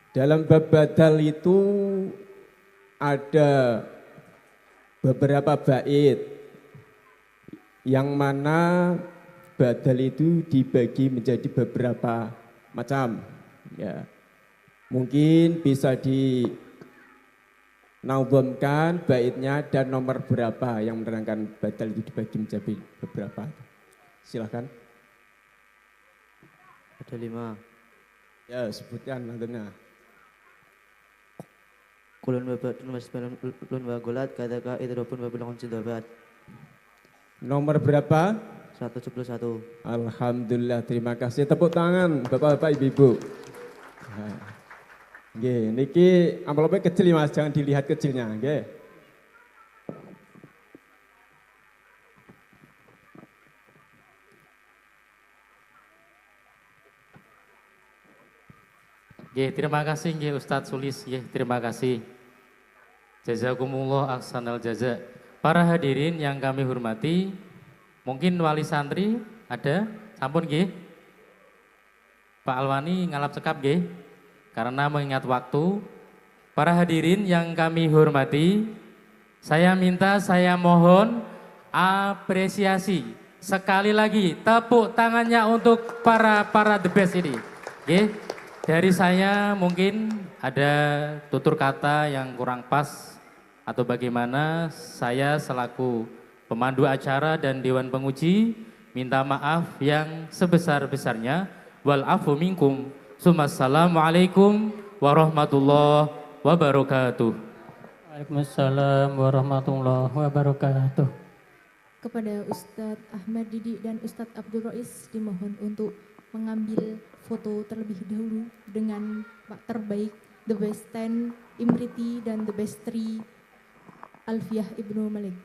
Dalam bab badal itu ada beberapa bait yang mana badal itu dibagi menjadi beberapa macam. Ya. Mungkin bisa dinaubamkan baitnya dan nomor berapa yang menerangkan badal itu dibagi menjadi beberapa. Silahkan. Ada 5. Ya, sebutkan nantinya. Kulun babatun wasbalun lun wagolat kadaka idropun wabilakon sindabat. Nomor berapa? 171. Alhamdulillah, terima kasih. Tepuk tangan Bapak-bapak, Ibu-ibu. Nggih, niki amplopnya kecil ya Mas, jangan dilihat kecilnya, nggih. Nggih, terima kasih nggih Ustadz Sulis, nggih, terima kasih. Jazakumullah ahsanal jaza. Para hadirin yang kami hormati, mungkin wali santri ada, sampun nggih. Pak Alwani ngalap cekap nggih. Karena mengingat waktu, para hadirin yang kami hormati, saya mohon apresiasi. Sekali lagi tepuk tangannya untuk para the best ini. Nggih. Dari saya mungkin ada tutur kata yang kurang pas atau bagaimana, saya selaku pemandu acara dan Dewan Penguji minta maaf yang sebesar-besarnya. Wal afu minkum. Assalamualaikum warahmatullahi wabarakatuh. Waalaikumsalam warahmatullahi wabarakatuh. Kepada Ustadz Ahmad Didi dan Ustadz Abdul Rois dimohon untuk mengambil foto terlebih dahulu dengan Pak terbaik The Best 10 Imriti dan The Best 3 Alfiah Ibnu Malik.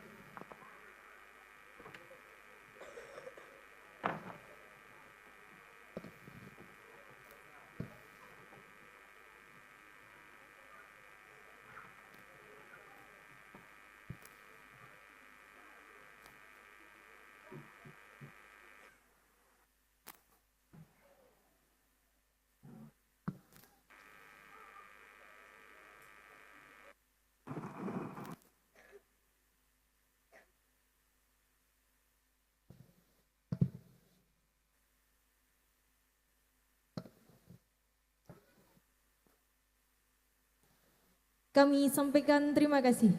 Kami sampaikan terima kasih.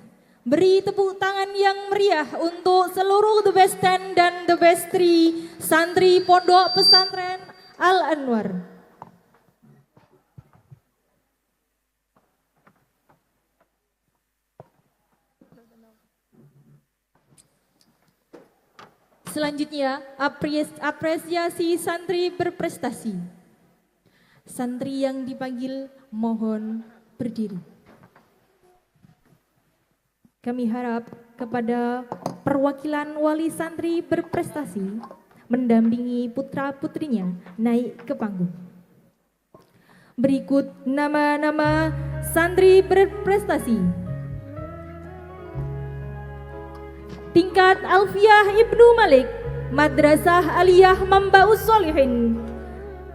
Beri tepuk tangan yang meriah untuk seluruh The Best 10 dan The Best 3 santri Pondok Pesantren Al-Anwar. Selanjutnya, apresiasi santri berprestasi. Santri yang dipanggil mohon berdiri. Kami harap kepada perwakilan wali santri berprestasi mendampingi putra-putrinya naik ke panggung. Berikut nama-nama santri berprestasi. Tingkat Alfiah Ibnu Malik, Madrasah Aliyah Mambaus Solihin.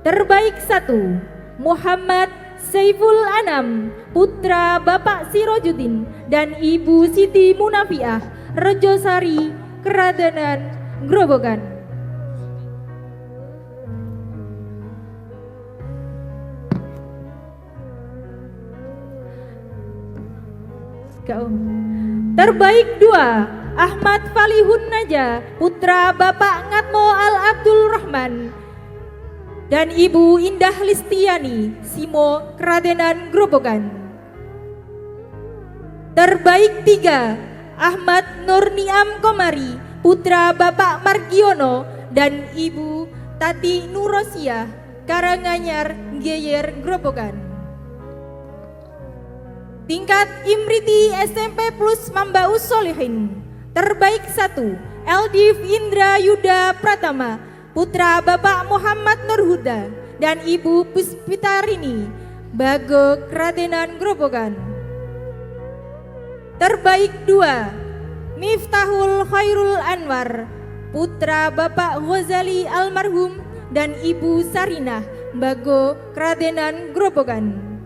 Terbaik 1, Muhammad Saiful Anam, putra Bapak Sirojudin dan Ibu Siti Munafiah, Rejosari, Keradanan, Grobogan. Terbaik 2, Ahmad Falihun Naja, putra Bapak Ngatmo Al Abdul Rahman dan Ibu Indah Listiani, Simo, Keradenan Grobogan. Terbaik 3, Ahmad Nurniam Komari, putra Bapak Margiono dan Ibu Tati Nurosia, Karanganyar, Geyer, Grobogan. Tingkat Imriti SMP Plus Mambaus Solihin. Terbaik 1, Eldiv Indra Yuda Pratama, putra Bapak Muhammad Nurhuda dan Ibu Puspitarini, Bago, Keradenan Grobogan. Terbaik 2, Miftahul Khairul Anwar, putra Bapak Ghazali almarhum dan Ibu Sarinah, Bago, Keradenan Grobogan.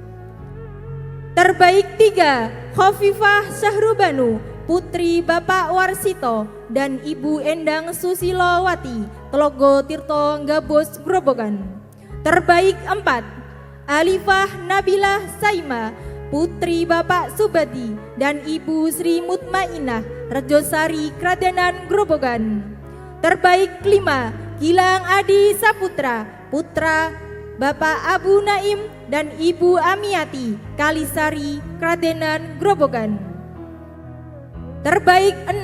Terbaik 3, Khofifah Syahrubanu, putri Bapak Warsito dan Ibu Endang Susilowati, Telogo Tirto Gabos Grobogan. Terbaik 4, Alifah Nabilah Saima, putri Bapak Subadi dan Ibu Sri Mutmainah, Rejosari, Keradenan Grobogan. Terbaik 5, Gilang Adi Saputra, putra Bapak Abu Naim dan Ibu Amiati, Kalisari, Keradenan Grobogan. Terbaik 6,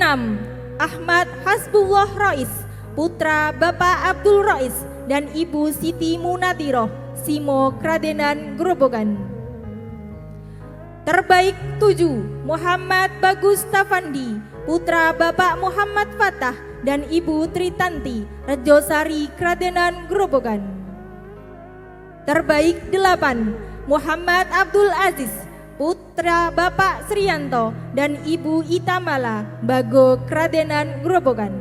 Ahmad Hasbullah Rois, putra Bapak Abdul Rois dan Ibu Siti Munatiroh, Simo, Keradenan Grobogan. Terbaik 7, Muhammad Bagus Tafandi, putra Bapak Muhammad Fatah dan Ibu Tritanti, Rejosari, Keradenan Grobogan. Terbaik 8, Muhammad Abdul Aziz, putra Bapak Srianto dan Ibu Itamala, Bago, Keradenan Grobogan.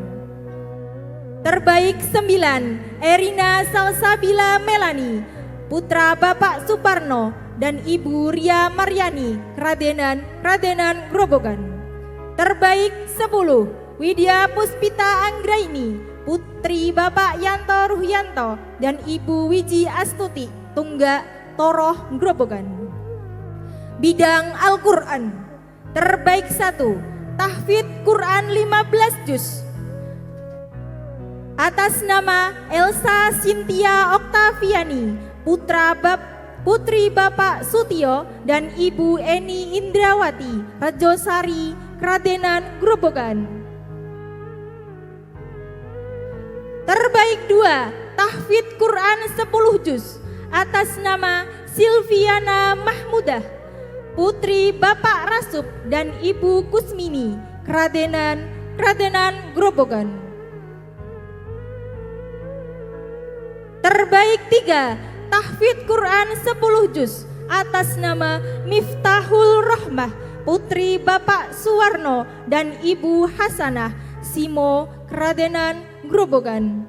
Terbaik 9, Erina Salsabila Melani, putra Bapak Suparno dan Ibu Ria Maryani, Keradenan Grobogan. Terbaik 10, Widya Puspita Anggraini, putri Bapak Yanto Ruhyanto dan Ibu Wiji Astuti, Tunggak, Toroh, Grobogan. Bidang Al-Quran. Terbaik 1, Tahfidz Quran 15 juz atas nama Elsa Cynthia Oktaviani, putri Bapak Sutio dan Ibu Eni Indrawati, Rejosari, Keradenan Grobogan. Terbaik 2, Tahfidz Quran 10 juz atas nama Silviana Mahmudah, putri Bapak Rasub dan Ibu Kusmini, Keradenan Grobogan. Terbaik 3, Tahfidz Quran 10 juz atas nama Miftahul Rahmah, putri Bapak Suwarno dan Ibu Hasanah, Simo, Keradenan Grobogan.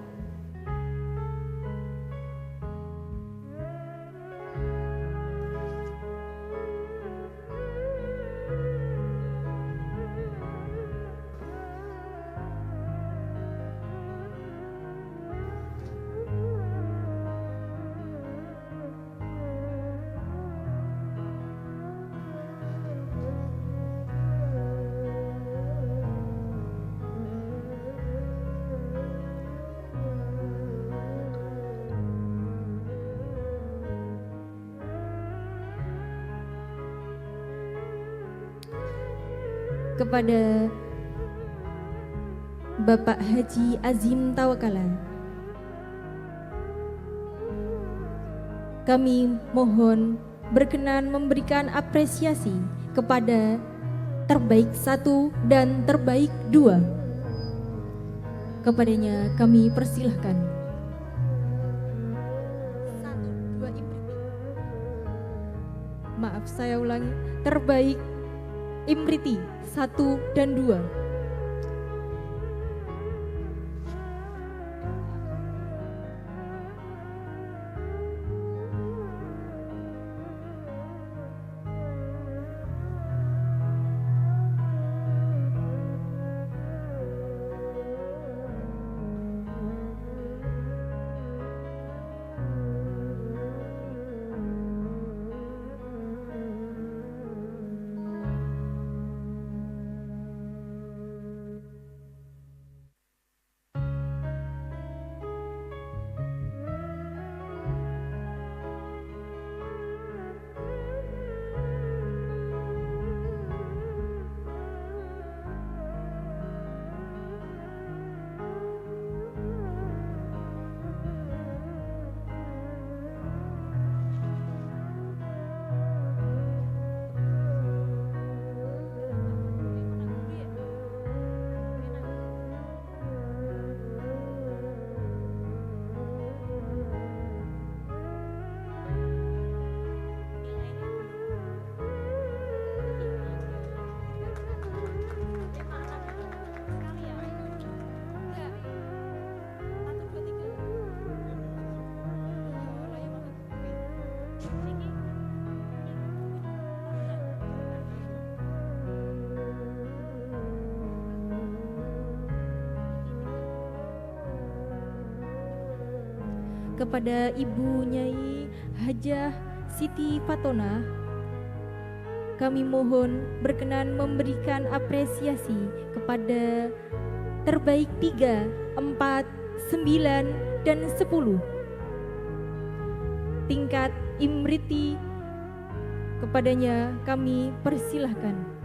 Kepada Bapak Haji Azim Tawakala, kami mohon berkenan memberikan apresiasi kepada terbaik 1 dan terbaik 2. Kepadanya kami persilahkan. 1, 2 Imriti. Maaf, saya ulangi. Terbaik Imriti 1 dan 2. kepada Ibu Nyai Hajah Siti Fatona, kami mohon berkenan memberikan apresiasi kepada terbaik 3, 4, 9, dan 10. Tingkat Imriti, kepadanya kami persilahkan.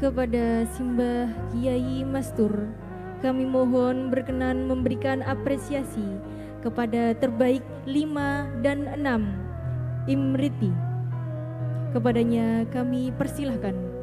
Kepada Simbah Kiai Mastur, kami mohon berkenan memberikan apresiasi kepada terbaik 5 dan 6 Imriti. Kepadanya kami persilahkan.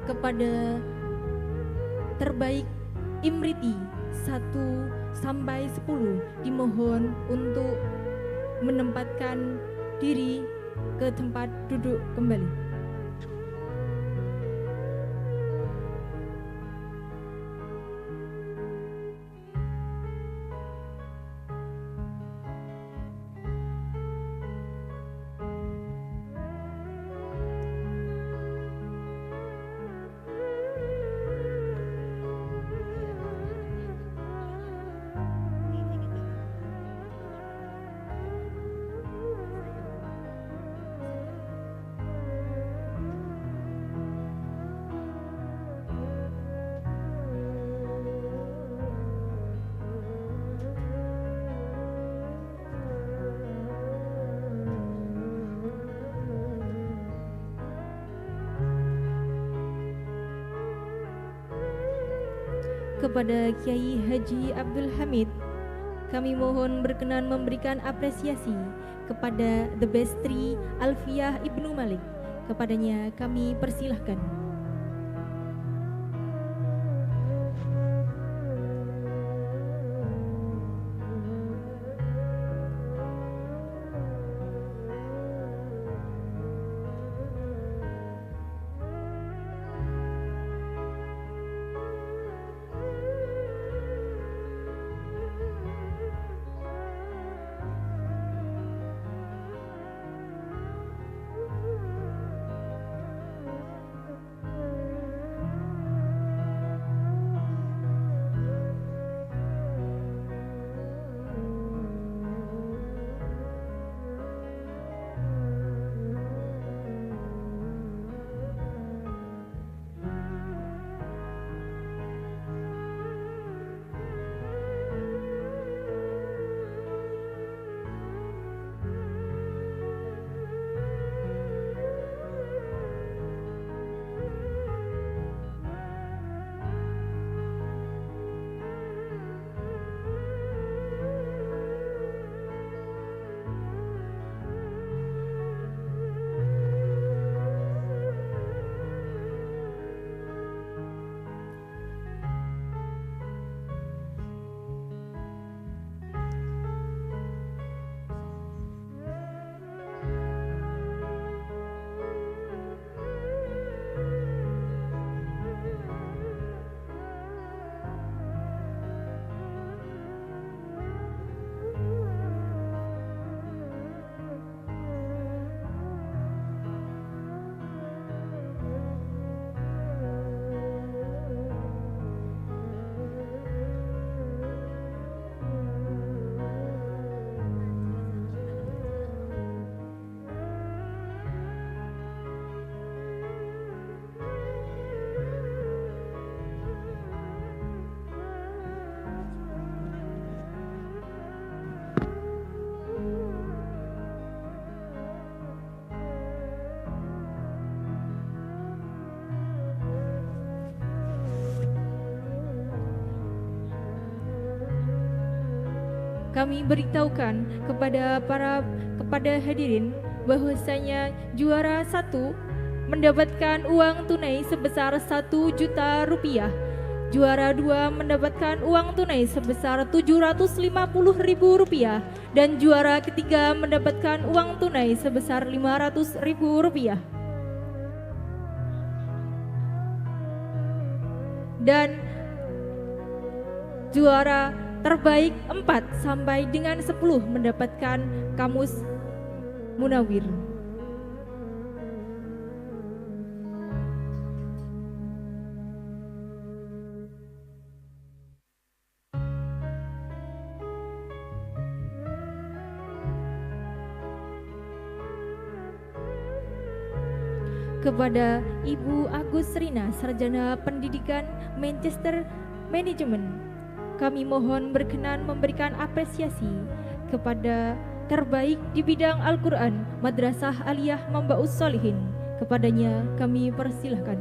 kepada terbaik Imriti 1 sampai 10 dimohon untuk menempatkan diri ke tempat duduk kembali. Kepada Kiai Haji Abdul Hamid, kami mohon berkenan memberikan apresiasi kepada The Bestri Alfiah Ibnu Malik. Kepadanya kami persilahkan. Kami beritahukan kepada hadirin bahwasanya juara 1 mendapatkan uang tunai sebesar 1 juta rupiah. Juara 2 mendapatkan uang tunai sebesar 750.000 rupiah dan juara ketiga mendapatkan uang tunai sebesar 500.000 rupiah. Dan juara terbaik 4 sampai dengan 10 mendapatkan kamus Munawir. Kepada Ibu Agus Rina, Sarjana Pendidikan Manchester Management, kami mohon berkenan memberikan apresiasi kepada terbaik di bidang Al-Quran Madrasah Aliyah Mambaus Solihin. Kepadanya kami persilahkan.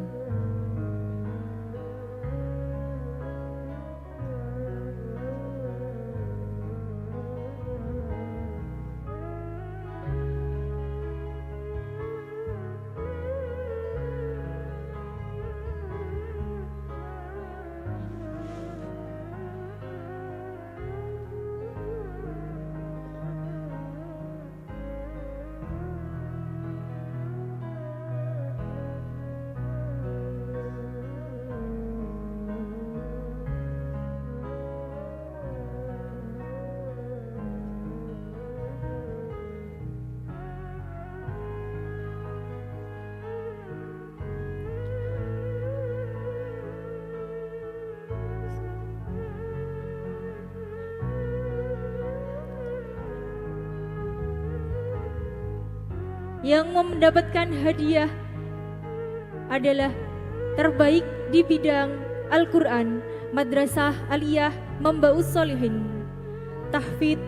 yang mendapatkan hadiah adalah terbaik di bidang Al-Quran Madrasah Aliyah Mambaus Solihin. Tahfidz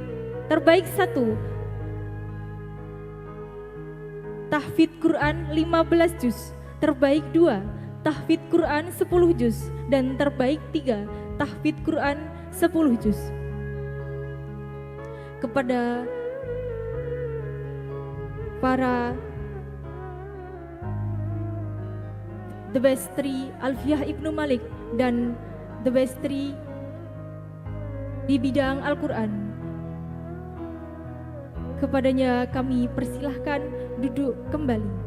terbaik 1, tahfidz Quran 15 juz. Terbaik 2, tahfidz Quran 10 juz. Dan terbaik 3, tahfidz Quran 10 juz. Kepada para The Best 3 Alfiah Ibnu Malik dan The Best 3 di bidang Al-Quran, kepadanya kami persilahkan duduk kembali.